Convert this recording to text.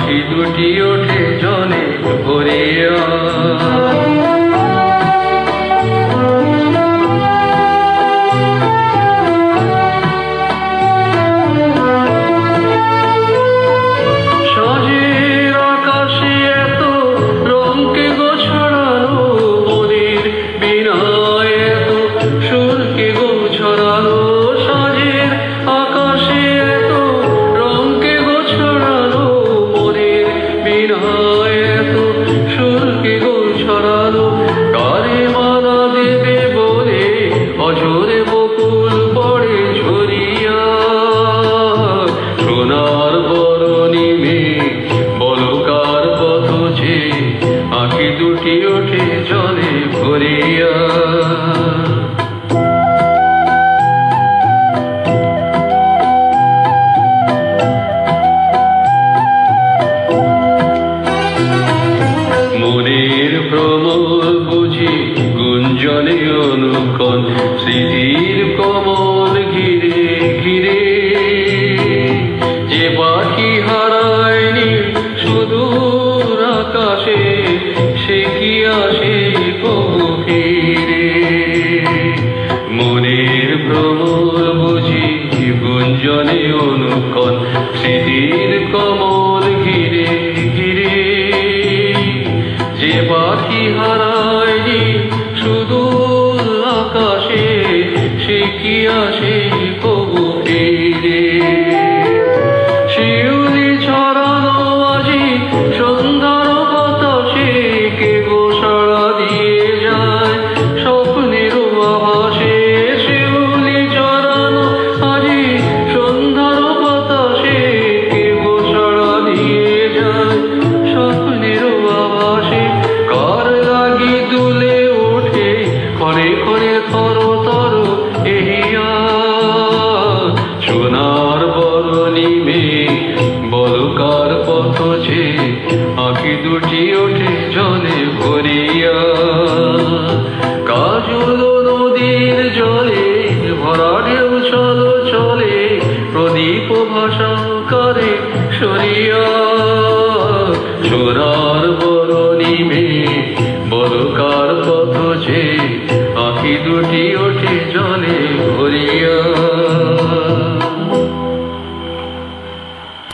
আখি দুটি ওঠে জলে ভরিয়া। সাঁঝের আকাশে এত রঙকে গো ছড়ানো, মোদের বিনায় এত সুরকে গো ছড়ানো। সাঁঝের আকাশে এত রঙকে গো ছড়ানো, মোদের বিনায় এত সুরকে গো ছড়ানো। কারে মালা দেবে বলে অঝরে বকুল পড়ে ঝরিয়া। সোনার বরণী মেয়ে বলো কার পথ যে, আঁখি দুটি ওঠে জলে ভরিয়া। মনের প্রমোদ বুঝি গুঞ্জনে অনুক্ষণ, স্মৃতির কমল ঘিরে ঘিরে। যে পাখি হারায়নি সুদূর আকাশে, সে কি আসে কবু ফিরে। মনের প্রমোদ বুঝি গুঞ্জনে অনুক্ষণ, স্মৃতির কমল